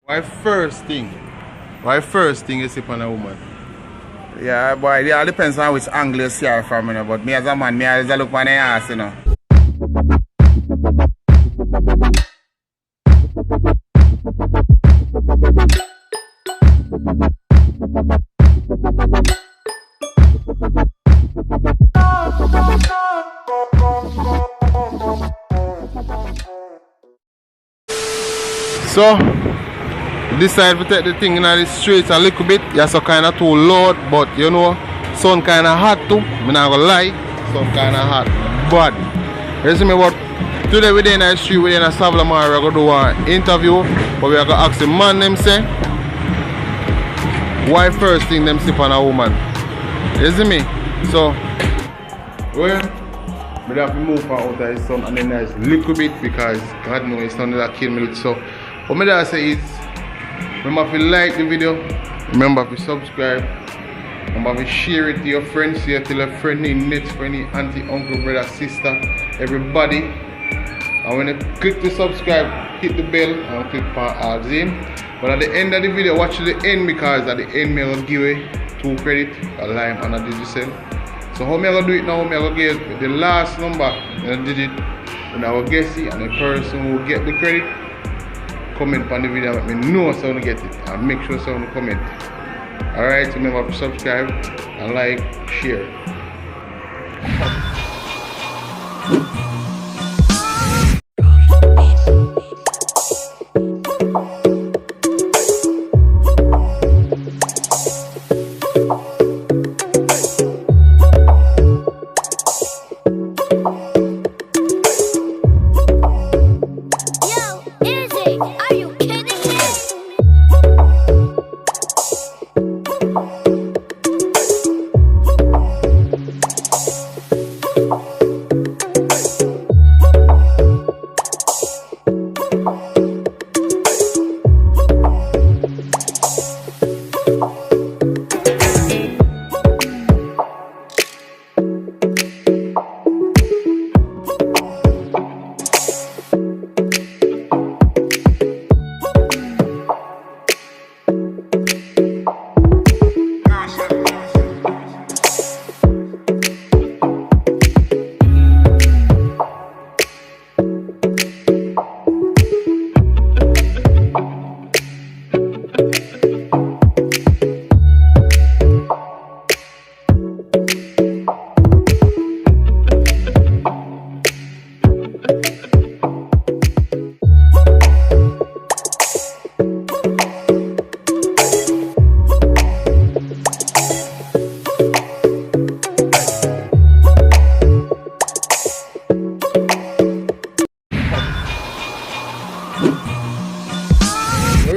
Why first thing you see on a woman? Yeah, boy, it all depends on which angle you see her from, you know. But me as a man, me always look on the ass, you know. So, decide to take the thing in the streets a little bit. You're so kind of too loud, but you know, sun kind of hot too. I'm not gonna lie, sun kind of hot. But, you see me, but today we're in the street, we're in a Savannalamar, we're gonna do an interview, but we're gonna ask the man them say, why first thing them sip on a woman? You see me? So, well, we have to move out of the sun and then there's a little bit because God knows it's not that kill me. So, what I say is, remember to like the video, remember to subscribe, remember to share it to your friends, share it to your friend, next friend, auntie, uncle, brother, sister, everybody. And when you click to subscribe, hit the bell and click on all the same. But at the end of the video, watch the end because at the end I will give away 2 credit, a lime and a digicel. So how am I going to do it now? I'm going to get the last number and a digit and I will guess it, and the person who will get the credit comment on the video, let me know so I get it and make sure someone comment. Alright, so remember to subscribe and like, share.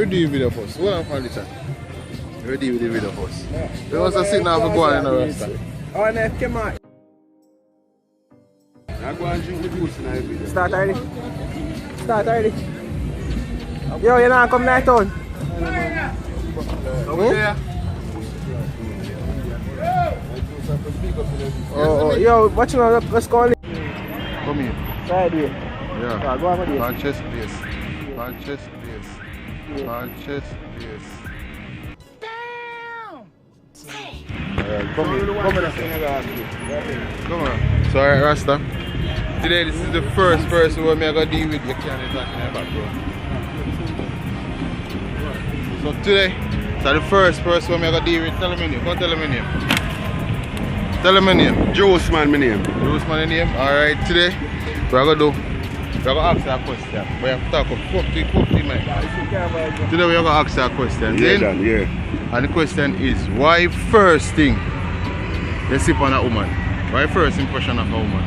Do video first. What I'm from the chat? Ready with the video first. There was a signal for going in the rest. Oh, and come on. I'm going to drink the juice in the video. Start already. Start already. Yo, you're not coming night on. Over there. Oh, yo, watch me. Let's go on. Come here. Sideway. Yeah. Go on with this. Manchester place. Manchester place. Manchester place. Come on. So alright, Rasta. Today this is the first person who I'm going to deal with. You can't attack in the background. So today, so the first person who I'm going to deal with. Tell him your name. Go tell him your name. Tell him your name. Juice man, my name. Juice man, your name. Alright, today we're going to do. We're going to ask a question. We have to talk for 50 minutes. Today we're going to ask a question. Yeah. And the question is, why first thing you sip on a woman? Why first impression of a woman?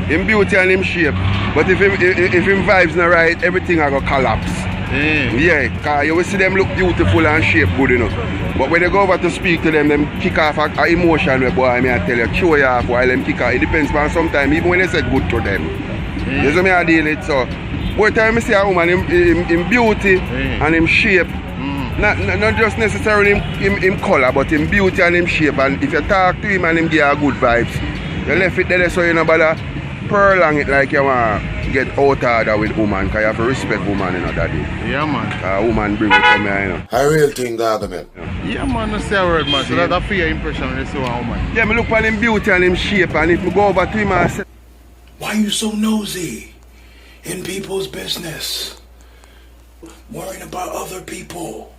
Him beauty and him shape. But if him vibes not right, everything I go collapse. Yeah, because you will see them look beautiful and shape good, you know. But when they go over to speak to them kick off a emotion where boy, I tell you, show you off while them kick off. It depends on sometimes, even when they say good to them. You see me I deal it, so boy time I see a woman in beauty and in shape. Not just necessarily in colour, but in beauty and in shape. And if you talk to him and him give a good vibes, you left it there so you know bother prolong it like you want to get out order with woman, because you have to respect woman, you know, daddy. Yeah, man. Woman bring it from here, you know. A real thing, dog, man. Yeah, man, no say a word, man. So that's a fair impression when you see one woman. Yeah, me look at him beauty and him shape, and if me go over to him and say, Why you so nosy in people's business? Worrying about other people.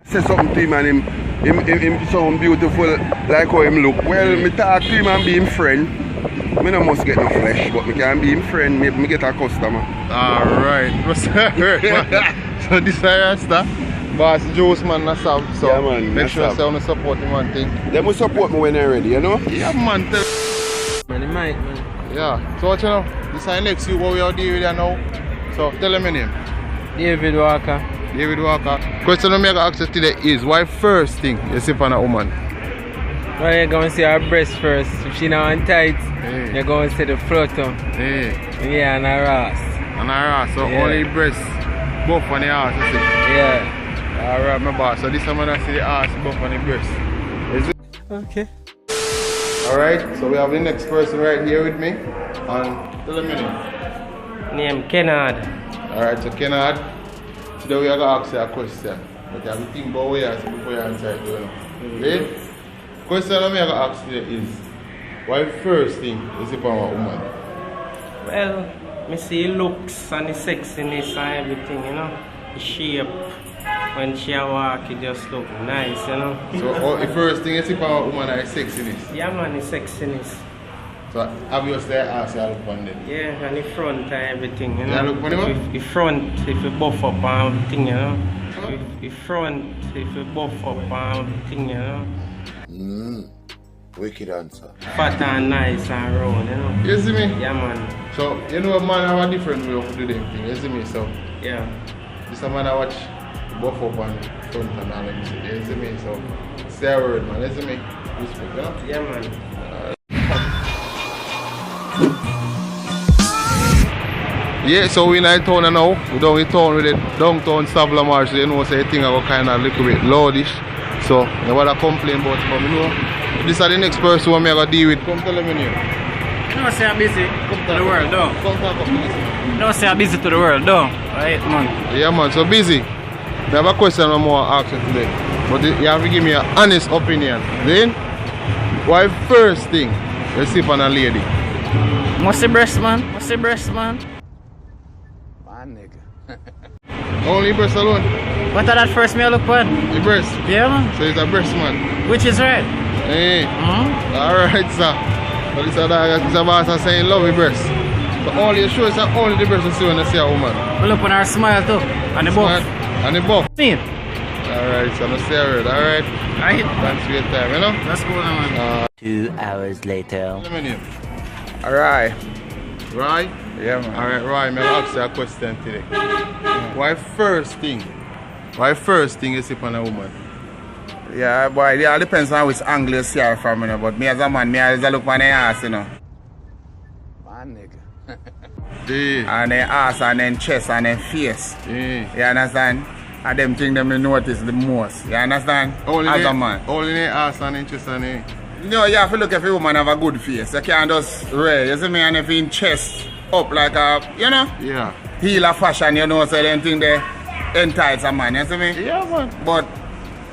say something to him and him sound beautiful like how him look. Well, me talk to him and be him friend. Me no must get no flesh, but me can be him friend, maybe me get a customer. Alright. So this is Rasta. Boss Juice man na Sav. So yeah, man, make sure you wanna support him one thing. They must support me when they're ready, you know? Yeah man. Man, it might, man. Yeah. So what you know? This is next you what we are doing here now. So tell them your name. David Walker. David Walker. Question I'm going to ask you today is why first thing you see on a woman? Well, you're going to see her breast first. If she not on tight, hey. You're going to see the flutter. Hey. Yeah, and her ass. And her ass, so yeah. only breast, both on the ass, you see? Yeah. Alright, my boss. So this time I see the ass, both on the breast. Is it? Okay. Alright, so we have the next person right here with me. And tell them your name. Name Kennard. Alright, so Kennard. Today we are going to ask you a question. But you have to think about what you ask before you answer it, you know. Okay? Question I'm going to ask you is why first thing is it about a woman? Well, I see looks and the sexiness and everything, you know. The shape. When she walk, it just look nice, you know. So the first thing you see about a woman is sexiness? Yeah man, the sexiness. So obviously I ask you to look on them. Yeah, and the front and everything, you know. Yeah, look funny, man? The front, if you buff up and everything, you know. The front, if you buff up and everything, you know. Wicked answer. Fat and nice and round, you know. You see me? Yeah man. So you know a man have a different way of doing them thing, you see me? So Yeah. this a man I watch buff up and front and all them shit, you see me? So say a word man, you see me? Respect, you know? Yeah man. Yeah, so we in the town now. We down in town with it downtown Savannalamar, so you know say the thing I go kinda a little bit loudish. So you wanna complain about it, but you know this is the next person who I'm gonna deal with. Come tell them your name. No say I'm busy to the world, though. Come talk up to this. No say I'm busy to the world, though. Right, man. Yeah man, so busy. I have a question I'm gonna ask you today. But you have to give me an honest opinion. Then why first thing you see on a lady? What's the breast, man? What's the breast, man? Man, nigga. Only breast alone? What are that first me I look for? The breast. Yeah, man. So it's a breast man. Which is right? Hey. Alright sir. So this is a boss saying love the breast. So only you sure it's only the breast you see when you see a woman. We look on her smile too. And the buff. And the buff. See? Alright, so let's say a word, alright? Right. Thanks for your time, you know? That's cool, man. 2 hours later. What's your name? Alright. Right? Yeah, man. Alright, right, I'll ask you a question today. Why first thing you see on a woman? Yeah, boy, it all depends on which angle you see her from, you know. But me as a man, me always look on the ass, you know. Man, nigga. Yeah. And then ass, and then chest, and then face. Yeah. You understand? And them things them you notice the most. You understand? As a man. Only the ass and the chest and the... No, you have to look if a woman have a good face. You can't just rail, you see me? And if in chest up like a, you know? Yeah. Heel of fashion, you know, so them thing they entice a man, you see me? Yeah, man. But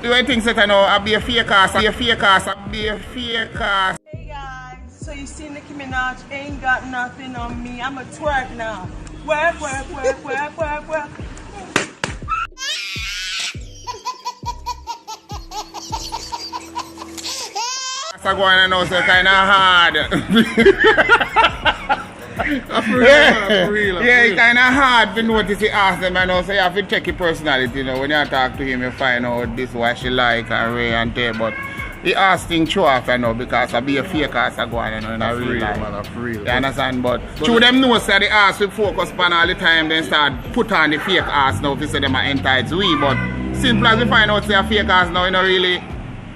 the way things that I know, I be a fake ass, I be a fake ass, I be a fake ass. Hey guys, so you see Nicki Minaj ain't got nothing on me. I'm a twerk now. Work, work, work, work, work, work. I go on and know so kind of hard. For real. Yeah, it's kind of hard to notice the ass them and also you have to check your personality, you know. When you talk to him, you find out this what she like and way and tell, but the ass thing show off, you know, because I be a fake ass I go on, you know, in a real life. Man, for real. You understand? But through them know say the ass we focus on all the time, then start put on the fake ass now if you say them are entitled to we, but simple as we find out say a fake ass now, you know, really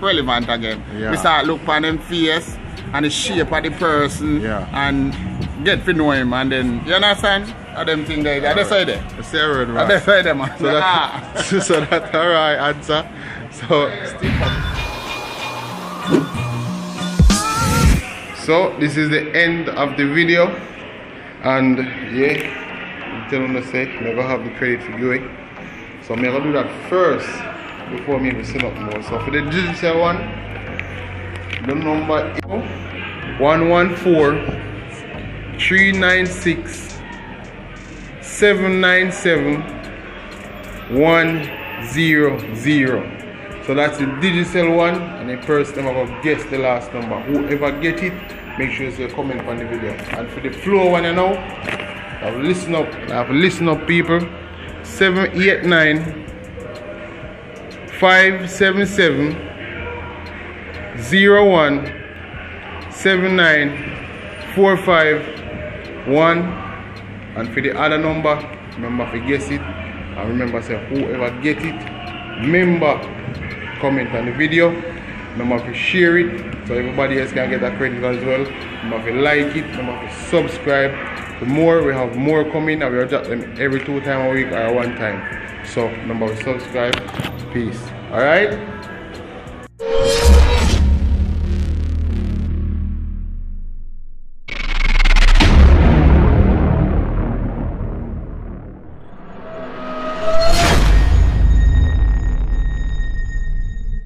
relevant again. Yeah. We start look on them face and the shape of the person and get to know him and then, you understand? And them thing there, I just say there. I say a word, I right? just say them, man. So that's so that's alright answer. So this is the end of the video. And yeah, tell them to say, I'm gonna have the credit for you. So I'm gonna do that first before me even send up more. So for the digital one, the number is 114-396-797-100. So that's the digital one, and the person I'm gonna guess the last number. Whoever get it, make sure you comment on the video. And for the floor one, you know, I have listen up people. 789-577-01-7945-1. And for the other number, remember to guess it. And remember, say whoever get it, remember comment on the video. Remember to share it so everybody else can get that credit as well. Remember to like it. Remember to subscribe. The more we have more coming, and we are just them every 2 times a week or 1 time. So remember to subscribe. Peace. Alright?